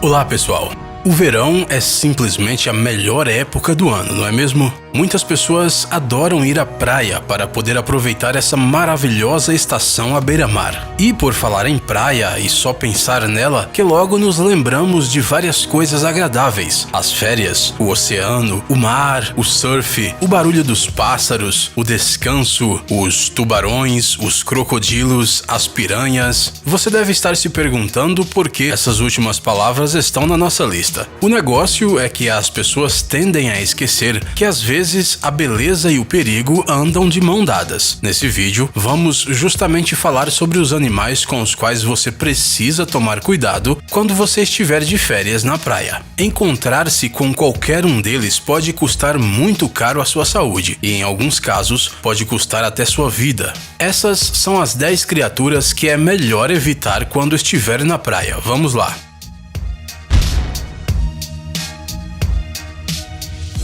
Olá pessoal, o verão é simplesmente a melhor época do ano, não é mesmo? Muitas pessoas adoram ir à praia para poder aproveitar essa maravilhosa estação à beira-mar. E por falar em praia e só pensar nela, que logo nos lembramos de várias coisas agradáveis. As férias, o oceano, o mar, o surf, o barulho dos pássaros, o descanso, os tubarões, os crocodilos, as piranhas. Você deve estar se perguntando por que essas últimas palavras estão na nossa lista. O negócio é que as pessoas tendem a esquecer que às vezes a beleza e o perigo andam de mão dadas. Nesse vídeo, vamos justamente falar sobre os animais com os quais você precisa tomar cuidado quando você estiver de férias na praia. Encontrar-se com qualquer um deles pode custar muito caro à sua saúde e, em alguns casos, pode custar até sua vida. Essas são as 10 criaturas que é melhor evitar quando estiver na praia. Vamos lá!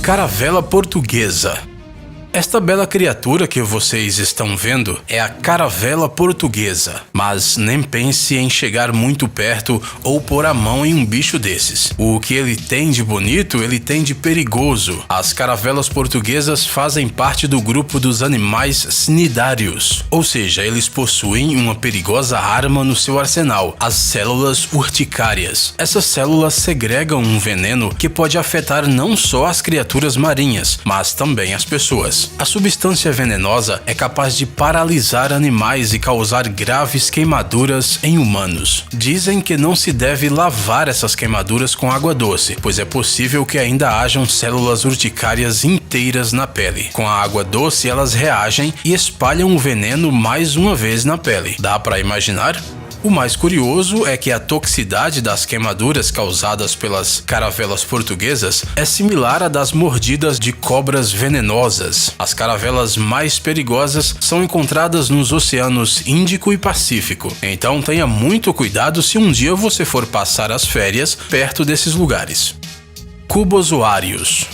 Caravela portuguesa. Esta bela criatura que vocês estão vendo é a caravela portuguesa, mas nem pense em chegar muito perto ou pôr a mão em um bicho desses. O que ele tem de bonito, ele tem de perigoso. As caravelas portuguesas fazem parte do grupo dos animais cnidários, ou seja, eles possuem uma perigosa arma no seu arsenal, as células urticárias. Essas células segregam um veneno que pode afetar não só as criaturas marinhas, mas também as pessoas. A substância venenosa é capaz de paralisar animais e causar graves queimaduras em humanos. Dizem que não se deve lavar essas queimaduras com água doce, pois é possível que ainda hajam células urticárias inteiras na pele. Com a água doce, elas reagem e espalham o veneno mais uma vez na pele. Dá para imaginar? O mais curioso é que a toxicidade das queimaduras causadas pelas caravelas portuguesas é similar à das mordidas de cobras venenosas. As caravelas mais perigosas são encontradas nos oceanos Índico e Pacífico, então tenha muito cuidado se um dia você for passar as férias perto desses lugares. Cubozoários.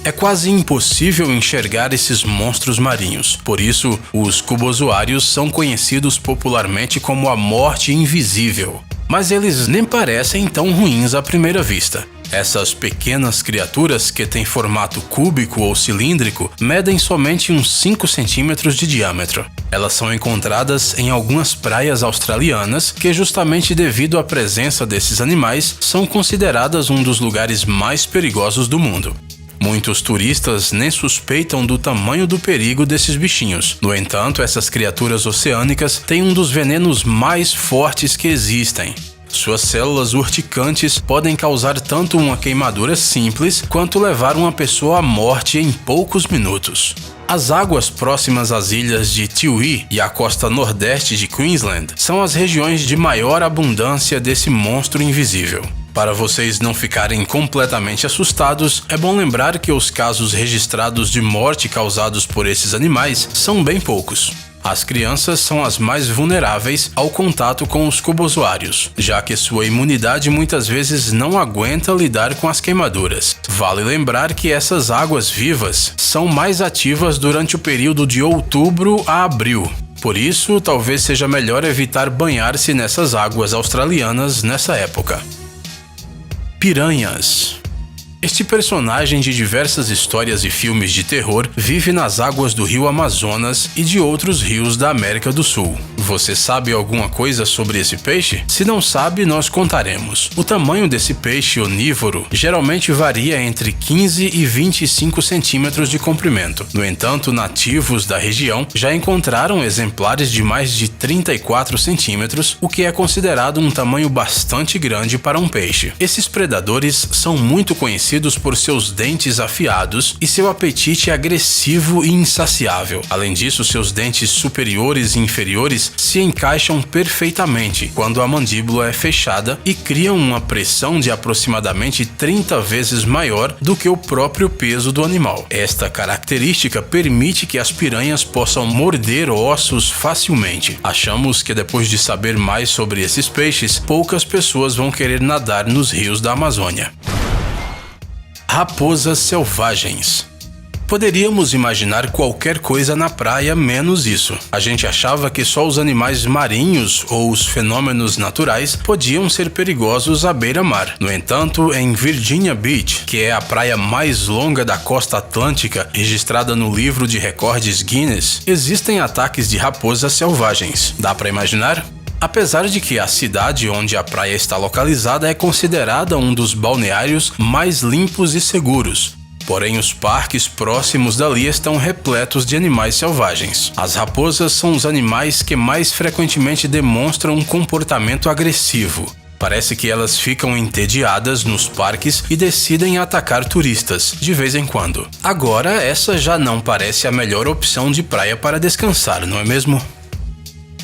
É quase impossível enxergar esses monstros marinhos, por isso os cubozoários são conhecidos popularmente como a morte invisível. Mas eles nem parecem tão ruins à primeira vista. Essas pequenas criaturas, que têm formato cúbico ou cilíndrico, medem somente uns 5 centímetros de diâmetro. Elas são encontradas em algumas praias australianas que, justamente devido à presença desses animais, são consideradas um dos lugares mais perigosos do mundo. Muitos turistas nem suspeitam do tamanho do perigo desses bichinhos. No entanto, essas criaturas oceânicas têm um dos venenos mais fortes que existem. Suas células urticantes podem causar tanto uma queimadura simples quanto levar uma pessoa à morte em poucos minutos. As águas próximas às ilhas de Tiwi e à costa nordeste de Queensland são as regiões de maior abundância desse monstro invisível. Para vocês não ficarem completamente assustados, é bom lembrar que os casos registrados de morte causados por esses animais são bem poucos. As crianças são as mais vulneráveis ao contato com os cubozoários, já que sua imunidade muitas vezes não aguenta lidar com as queimaduras. Vale lembrar que essas águas vivas são mais ativas durante o período de outubro a abril. Por isso, talvez seja melhor evitar banhar-se nessas águas australianas nessa época. Piranhas. Este personagem de diversas histórias e filmes de terror vive nas águas do rio Amazonas e de outros rios da América do Sul. Você sabe alguma coisa sobre esse peixe? Se não sabe, nós contaremos. O tamanho desse peixe onívoro geralmente varia entre 15 e 25 centímetros de comprimento. No entanto, nativos da região já encontraram exemplares de mais de 34 centímetros, o que é considerado um tamanho bastante grande para um peixe. Esses predadores são muito conhecidos por seus dentes afiados e seu apetite agressivo e insaciável. Além disso, seus dentes superiores e inferiores se encaixam perfeitamente quando a mandíbula é fechada e criam uma pressão de aproximadamente 30 vezes maior do que o próprio peso do animal. Esta característica permite que as piranhas possam morder ossos facilmente. Achamos que depois de saber mais sobre esses peixes, poucas pessoas vão querer nadar nos rios da Amazônia. Raposas selvagens. Poderíamos imaginar qualquer coisa na praia menos isso. A gente achava que só os animais marinhos ou os fenômenos naturais podiam ser perigosos à beira-mar. No entanto, em Virginia Beach, que é a praia mais longa da costa atlântica, registrada no livro de recordes Guinness, existem ataques de raposas selvagens. Dá para imaginar? Apesar de que a cidade onde a praia está localizada é considerada um dos balneários mais limpos e seguros, porém os parques próximos dali estão repletos de animais selvagens. As raposas são os animais que mais frequentemente demonstram um comportamento agressivo. Parece que elas ficam entediadas nos parques e decidem atacar turistas, de vez em quando. Agora, essa já não parece a melhor opção de praia para descansar, não é mesmo?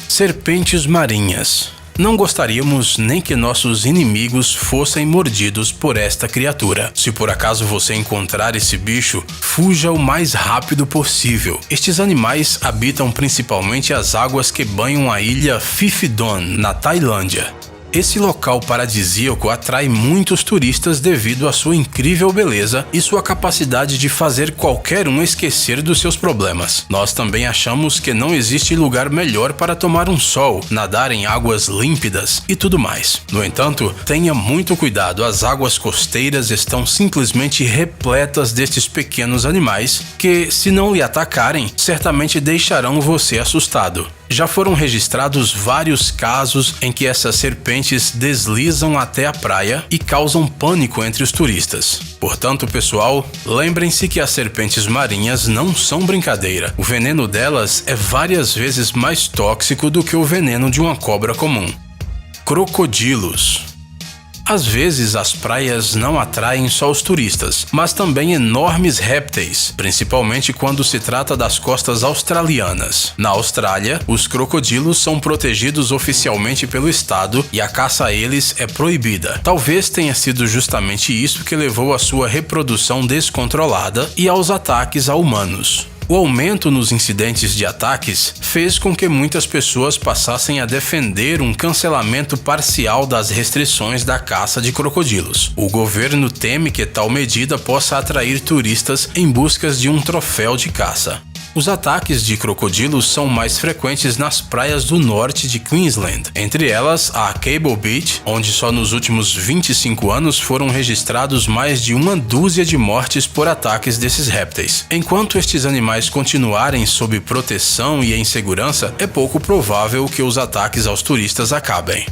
Serpentes marinhas. Não gostaríamos nem que nossos inimigos fossem mordidos por esta criatura. Se por acaso você encontrar esse bicho, fuja o mais rápido possível. Estes animais habitam principalmente as águas que banham a ilha Phi Phi Don, na Tailândia. Esse local paradisíaco atrai muitos turistas devido à sua incrível beleza e sua capacidade de fazer qualquer um esquecer dos seus problemas. Nós também achamos que não existe lugar melhor para tomar um sol, nadar em águas límpidas e tudo mais. No entanto, tenha muito cuidado, as águas costeiras estão simplesmente repletas destes pequenos animais que, se não lhe atacarem, certamente deixarão você assustado. Já foram registrados vários casos em que essas serpentes deslizam até a praia e causam pânico entre os turistas. Portanto, pessoal, lembrem-se que as serpentes marinhas não são brincadeira. O veneno delas é várias vezes mais tóxico do que o veneno de uma cobra comum. Crocodilos. Às vezes, as praias não atraem só os turistas, mas também enormes répteis, principalmente quando se trata das costas australianas. Na Austrália, os crocodilos são protegidos oficialmente pelo estado e a caça a eles é proibida. Talvez tenha sido justamente isso que levou à sua reprodução descontrolada e aos ataques a humanos. O aumento nos incidentes de ataques fez com que muitas pessoas passassem a defender um cancelamento parcial das restrições da caça de crocodilos. O governo teme que tal medida possa atrair turistas em busca de um troféu de caça. Os ataques de crocodilos são mais frequentes nas praias do norte de Queensland, entre elas a Cable Beach, onde só nos últimos 25 anos foram registrados mais de uma dúzia de mortes por ataques desses répteis. Enquanto estes animais continuarem sob proteção e em segurança, é pouco provável que os ataques aos turistas acabem.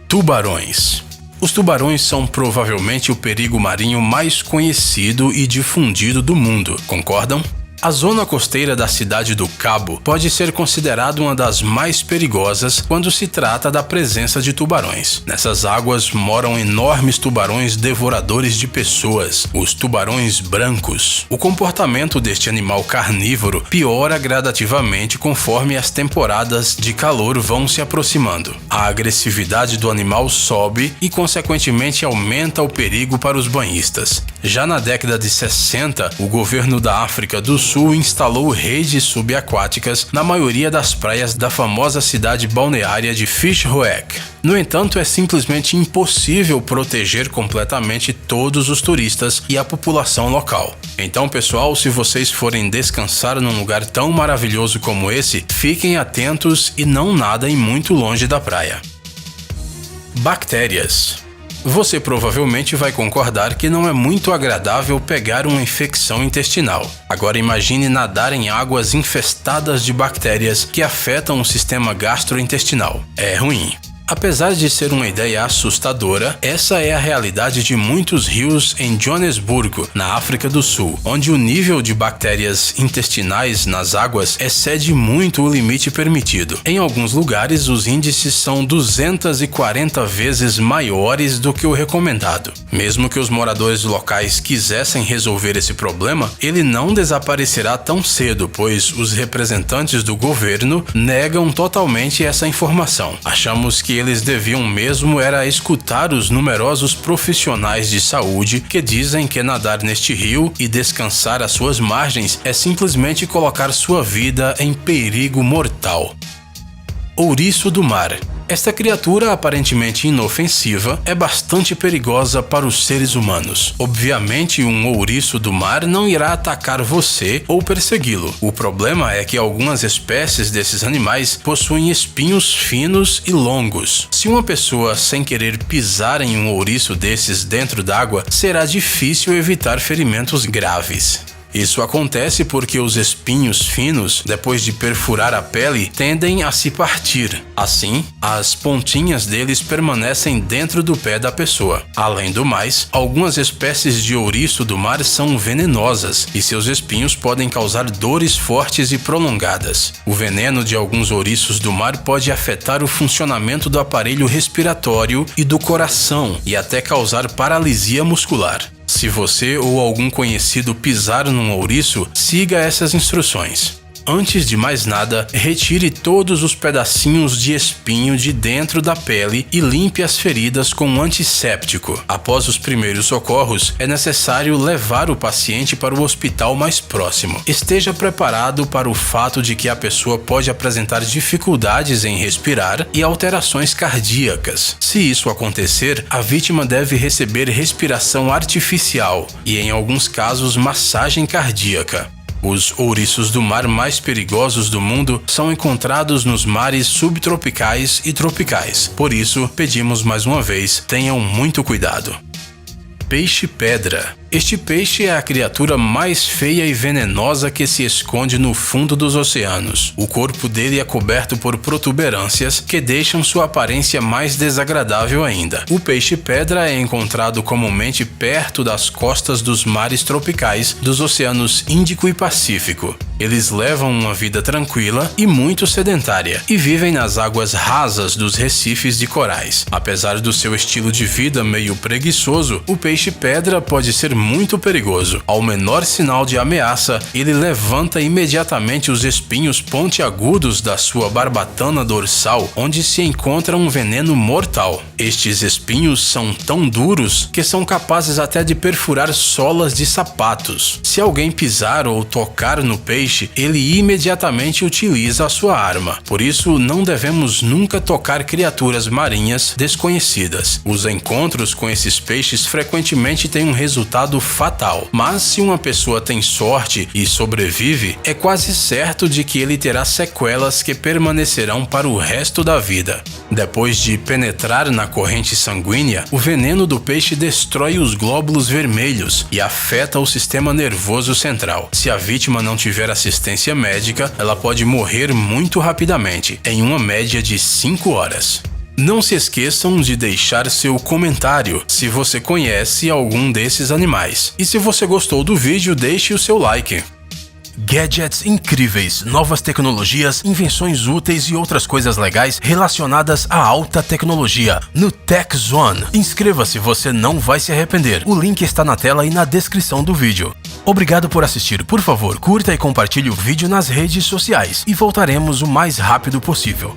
Tubarões. Os tubarões são provavelmente o perigo marinho mais conhecido e difundido do mundo, concordam? A zona costeira da cidade do Cabo pode ser considerada uma das mais perigosas quando se trata da presença de tubarões. Nessas águas moram enormes tubarões devoradores de pessoas, os tubarões brancos. O comportamento deste animal carnívoro piora gradativamente conforme as temporadas de calor vão se aproximando. A agressividade do animal sobe e, consequentemente, aumenta o perigo para os banhistas. Já na década de 60, o governo da África do Sul instalou redes subaquáticas na maioria das praias da famosa cidade balneária de Fischhoek. No entanto, é simplesmente impossível proteger completamente todos os turistas e a população local. Então, pessoal, se vocês forem descansar num lugar tão maravilhoso como esse, fiquem atentos e não nadem muito longe da praia. Bactérias. Você provavelmente vai concordar que não é muito agradável pegar uma infecção intestinal. Agora imagine nadar em águas infestadas de bactérias que afetam o sistema gastrointestinal. É ruim. Apesar de ser uma ideia assustadora, essa é a realidade de muitos rios em Joanesburgo, na África do Sul, onde o nível de bactérias intestinais nas águas excede muito o limite permitido. Em alguns lugares, os índices são 240 vezes maiores do que o recomendado. Mesmo que os moradores locais quisessem resolver esse problema, ele não desaparecerá tão cedo, pois os representantes do governo negam totalmente essa informação. Achamos que eles deviam mesmo era escutar os numerosos profissionais de saúde que dizem que nadar neste rio e descansar às suas margens é simplesmente colocar sua vida em perigo mortal. Ouriço do mar. Esta criatura aparentemente inofensiva é bastante perigosa para os seres humanos. Obviamente, um ouriço do mar não irá atacar você ou persegui-lo. O problema é que algumas espécies desses animais possuem espinhos finos e longos. Se uma pessoa sem querer pisar em um ouriço desses dentro d'água, será difícil evitar ferimentos graves. Isso acontece porque os espinhos finos, depois de perfurar a pele, tendem a se partir. Assim, as pontinhas deles permanecem dentro do pé da pessoa. Além do mais, algumas espécies de ouriço do mar são venenosas e seus espinhos podem causar dores fortes e prolongadas. O veneno de alguns ouriços do mar pode afetar o funcionamento do aparelho respiratório e do coração e até causar paralisia muscular. Se você ou algum conhecido pisar num ouriço, siga essas instruções. Antes de mais nada, retire todos os pedacinhos de espinho de dentro da pele e limpe as feridas com um antisséptico. Após os primeiros socorros, é necessário levar o paciente para o hospital mais próximo. Esteja preparado para o fato de que a pessoa pode apresentar dificuldades em respirar e alterações cardíacas. Se isso acontecer, a vítima deve receber respiração artificial e, em alguns casos, massagem cardíaca. Os ouriços do mar mais perigosos do mundo são encontrados nos mares subtropicais e tropicais. Por isso, pedimos mais uma vez, tenham muito cuidado. Peixe-pedra. Este peixe é a criatura mais feia e venenosa que se esconde no fundo dos oceanos. O corpo dele é coberto por protuberâncias que deixam sua aparência mais desagradável ainda. O peixe-pedra é encontrado comumente perto das costas dos mares tropicais dos oceanos Índico e Pacífico. Eles levam uma vida tranquila e muito sedentária e vivem nas águas rasas dos recifes de corais. Apesar do seu estilo de vida meio preguiçoso, o peixe-pedra pode ser muito perigoso. Ao menor sinal de ameaça, ele levanta imediatamente os espinhos pontiagudos da sua barbatana dorsal, onde se encontra um veneno mortal. Estes espinhos são tão duros que são capazes até de perfurar solas de sapatos. Se alguém pisar ou tocar no peixe, ele imediatamente utiliza a sua arma. Por isso, não devemos nunca tocar criaturas marinhas desconhecidas. Os encontros com esses peixes frequentemente têm um resultado fatal, mas se uma pessoa tem sorte e sobrevive, é quase certo de que ele terá sequelas que permanecerão para o resto da vida. Depois de penetrar na corrente sanguínea, o veneno do peixe destrói os glóbulos vermelhos e afeta o sistema nervoso central. Se a vítima não tiver assistência médica, ela pode morrer muito rapidamente, em uma média de 5 horas. Não se esqueçam de deixar seu comentário se você conhece algum desses animais. E se você gostou do vídeo, deixe o seu like. Gadgets incríveis, novas tecnologias, invenções úteis e outras coisas legais relacionadas à alta tecnologia no Tech Zone. Inscreva-se, você não vai se arrepender. O link está na tela e na descrição do vídeo. Obrigado por assistir. Por favor, curta e compartilhe o vídeo nas redes sociais e voltaremos o mais rápido possível.